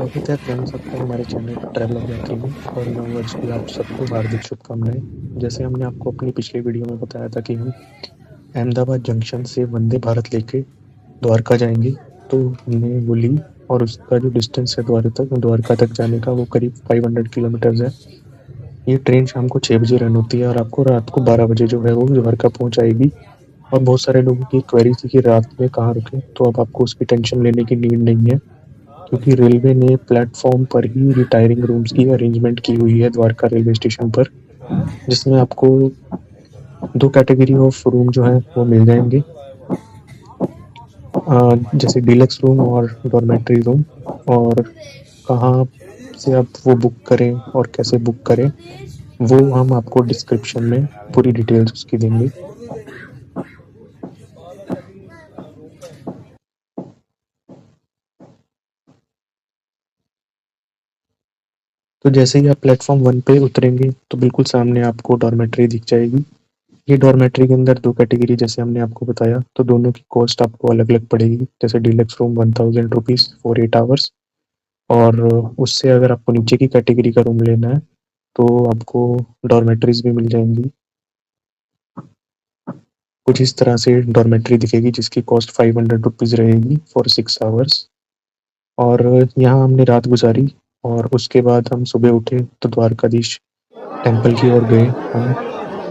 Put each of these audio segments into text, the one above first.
स्वागत है फ्रेंड्स आपका हमारे चैनल ट्रैवलर यात्री में और नव वर्ष की आप सबको हार्दिक शुभकामनाएं। जैसे हमने आपको अपनी पिछली वीडियो में बताया था कि हम अहमदाबाद जंक्शन से वंदे भारत लेके द्वारका जाएंगे, तो हमने वो ली और उसका जो डिस्टेंस है द्वारका तक जाने का वो करीब 500 किलोमीटर्स है। ये ट्रेन शाम को 6 बजे रन होती है और आपको रात को 12 बजे जो है वो द्वारका पहुंचाएगी। और बहुत सारे लोगों की क्वेरी थी कि रात में कहाँ रुके, तो अब आपको उसकी टेंशन लेने की नीड नहीं है, क्योंकि रेलवे ने प्लेटफॉर्म पर ही रिटायरिंग रूम्स की अरेंजमेंट की हुई है द्वारका रेलवे स्टेशन पर, जिसमें आपको दो कैटेगरी ऑफ रूम जो है वो मिल जाएंगे, जैसे डीलक्स रूम और डॉर्मेट्री रूम। और कहाँ से आप वो बुक करें और कैसे बुक करें वो हम आपको डिस्क्रिप्शन में पूरी डिटेल्स उसकी देंगे। तो जैसे ही आप प्लेटफॉर्म 1 पे उतरेंगे तो बिल्कुल सामने आपको डॉर्मेट्री दिख जाएगी। ये डॉर्मेट्री के अंदर दो कैटेगरी जैसे हमने आपको बताया, तो दोनों की कॉस्ट आपको अलग अलग पड़ेगी। जैसे deluxe room 1000 rupees for 8 hours, और उससे अगर आपको नीचे की कैटेगरी का रूम लेना है तो आपको डॉर्मेट्रीज भी मिल जाएंगी। कुछ इस तरह से डॉर्मेट्री दिखेगी जिसकी कॉस्ट 500 रुपीज़ रहेगी फॉर 6 आवर्स। और यहाँ हमने रात गुजारी और उसके बाद हम सुबह उठे तो द्वारकाधीश टेम्पल की ओर गए हम।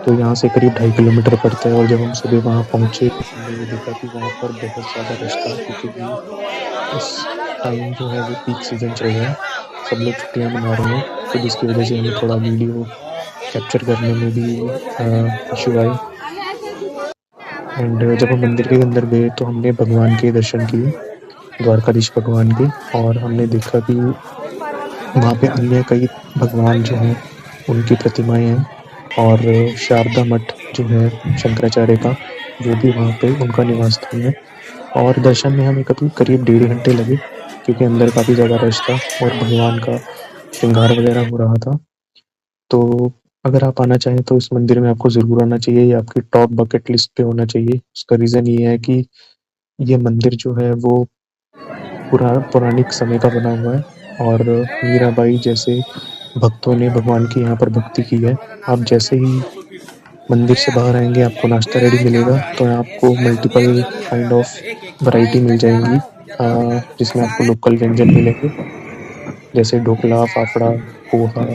तो यहाँ से करीब 2.5 किलोमीटर पड़ता है और जब हम सुबह वहाँ पहुँचे तो हमने ये देखा कि वहाँ पर बहुत ज़्यादा रश था, क्योंकि उस टाइम जो है वो पीक सीज़न चल रहा है, सब लोग छुट्टियाँ मना रहे हैं, तो जिसकी वजह से हमें थोड़ा वीडियो कैप्चर करने में भी इशू आए। एंड जब हम मंदिर के अंदर गए तो हमने भगवान के दर्शन किए, द्वारकाधीश भगवान के, और हमने देखा कि वहाँ पे अन्य कई भगवान जो हैं उनकी प्रतिमाएं हैं, और शारदा मठ जो है शंकराचार्य का, वो भी वहाँ पे उनका निवास स्थान है। और दर्शन में हमें करीब 1.5 घंटे लगे, क्योंकि अंदर काफ़ी ज़्यादा रश था और भगवान का श्रृंगार वगैरह हो रहा था। तो अगर आप आना चाहें तो इस मंदिर में आपको ज़रूर आना चाहिए, ये आपकी टॉप बकेट लिस्ट पे होना चाहिए। उसका रीज़न ये है कि ये मंदिर जो है वो पौराणिक समय का बना हुआ है, और मीराबाई जैसे भक्तों ने भगवान की यहाँ पर भक्ति की है। आप जैसे ही मंदिर से बाहर आएंगे आपको नाश्ता रेडी मिलेगा, तो आपको मल्टीपल काइंड ऑफ वैरायटी मिल जाएंगी, जिसमें आपको लोकल व्यंजन मिलेंगे जैसे ढोकला, फाफड़ा, पोहा।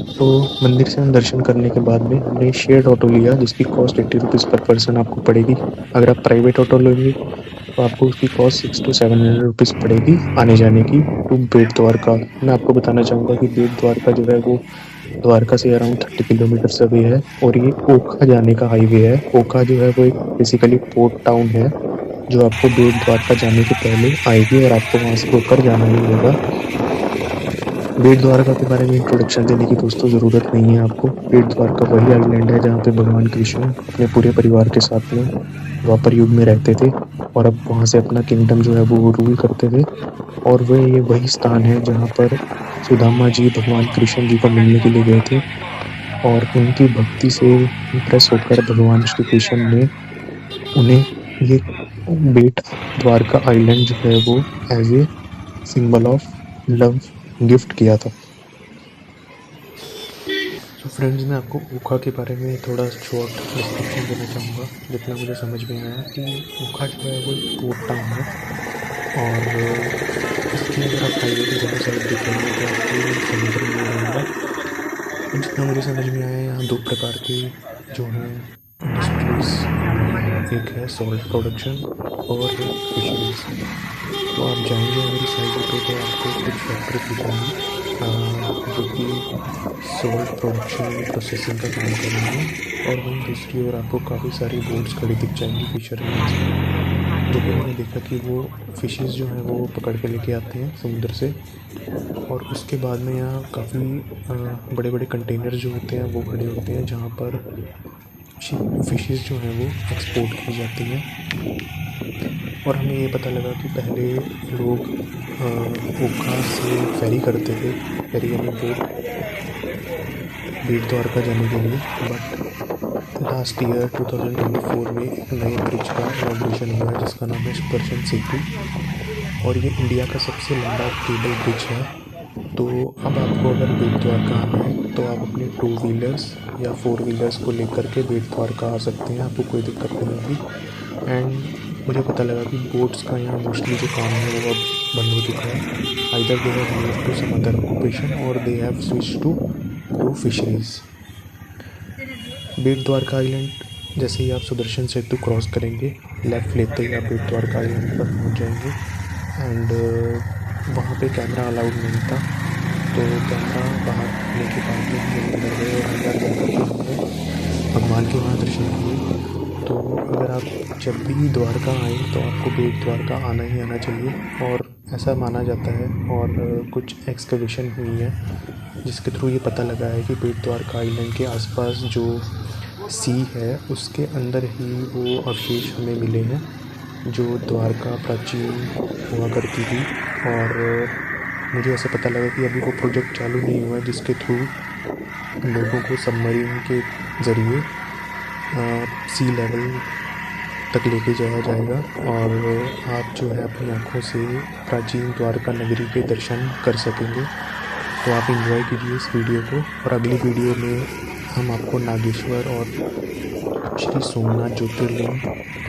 तो मंदिर से हम दर्शन करने के बाद में हमने शेयर्ड ऑटो लिया, जिसकी कॉस्ट 80 रुपीज़ पर पर्सन आपको पड़ेगी। अगर आप प्राइवेट ऑटो लेंगे तो आपको उसकी कॉस्ट 600 to 700 रुपीज़ पड़ेगी आने जाने की टू बेट द्वारका। मैं आपको बताना चाहूँगा कि बेट द्वारका जो है वो द्वारका से अराउंड 30 किलोमीटर अवे है, और ये ओखा जाने का हाईवे है। ओखा जो है वो एक बेसिकली पोर्ट टाउन है, जो आपको बेट द्वारका जाने के पहले आएगी और आपको वहाँ से होकर जाना ही होगा। बेट द्वारका के बारे में इंट्रोडक्शन देने की दोस्तों ज़रूरत नहीं है आपको। बेट द्वारका वही आइलैंड है जहाँ पे भगवान कृष्ण अपने पूरे परिवार के साथ में द्वापर युग में रहते थे, और अब वहाँ से अपना किंगडम जो है वो रूल करते थे। और ये वही स्थान है जहाँ पर सुदामा जी भगवान कृष्ण जी को मिलने के लिए गए थे, और उनकी भक्ति से इम्प्रेस होकर भगवान श्री कृष्ण ने उन्हें ये बेट द्वारका आइलैंड जो है वो as a symbol of love gift किया था। तो फ्रेंड्स, मैं आपको ओखा के बारे में थोड़ा शॉर्ट डिस्क्रिप्शन देना चाहूँगा, जितना मुझे समझ में आया कि ओखा जो है वो एक पोर्ट टाउन है, और इसके अगर आप हाईवे के दोनों साइड देखेंगे तो आपको समुद्र मिल जाएगा। जितना मुझे समझ में आया यहाँ दो प्रकार के जो हैं इंडस्ट्रीज, एक है सॉल्ट प्रोडक्शन और फिशरीज। तो आप जाएंगे अगर इस हाईवे पे तो आपको कुछ फैक्ट्री दिखेंगी जो कि सॉल्ट प्रोडक्शन प्रोसेसिंग का काम कर रही है, और वहीं दूसरी ओर आपको काफ़ी सारी बोट्स खड़ी दिख जाएंगी फिशरमैन, जो कि मैंने देखा कि वो फिशेस जो हैं वो पकड़ के लेके आते हैं समुद्र से। और उसके बाद में यहाँ काफ़ी बड़े बड़े कंटेनर जो होते हैं वो खड़े होते हैं, जहाँ पर फिशेस जो हैं वो एक्सपोर्ट की जाती हैं। और हमें ये पता लगा कि पहले लोग ओखा से फेरी करते थे, फेरी यानी बोट, बेट द्वारका जाने के लिए। बट लास्ट ईयर 2024 में एक नए ब्रिज का इनॉग्रेशन हुआ है जिसका नाम है सुदर्शन सेतु, और ये इंडिया का सबसे लंबा केबल ब्रिज है। तो अब आपको अगर बेट द्वारका आना है तो आप अपने 2 व्हीलर्स या 4 व्हीलर्स को लेकर के बेट द्वारका आ सकते हैं, आपको कोई दिक्कत नहीं होगी। एंड मुझे पता लगा कि बोट्स का यहाँ मोस्टली जो काम है वो अब बंद हो चुका है। Either they have move to some other occupation or they have switch to fisheries. Bet Dwarka island जैसे ही आप सुदर्शन सेतु क्रॉस करेंगे, लेफ़्ट लेते ही आप बेट द्वारका आइलैंड पर पहुंच जाएंगे। एंड वहाँ पे कैमरा अलाउड नहीं था, तो कैमरा बाहर रखने के बाद में हम अंदर गए और अंदर जाकर के हमने भगवान के वहाँ दर्शन किए। तो अगर आप जब भी द्वारका आएँ तो आपको बेट द्वारका आना ही आना चाहिए। और ऐसा माना जाता है और कुछ एक्सकवेशन हुई है जिसके थ्रू ये पता लगा है कि बेट द्वारका आइलैंड के आसपास जो सी है उसके अंदर ही वो अवशेष हमें मिले हैं जो द्वारका प्राचीन हुआ करती थी। और मुझे ऐसा पता लगा कि अभी वो प्रोजेक्ट चालू नहीं हुआ है जिसके थ्रू लोगों को सबमरीन के ज़रिए सी लेवल तक लेके जाया जाएगा और आप जो है अपनी आँखों से प्राचीन द्वारका नगरी के दर्शन कर सकेंगे। तो आप एंजॉय कीजिए इस वीडियो को, और अगली वीडियो में हम आपको नागेश्वर और श्री सोमनाथ ज्योतिर्लिंग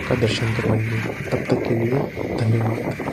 का दर्शन करवाएंगे। तब तक के लिए धन्यवाद।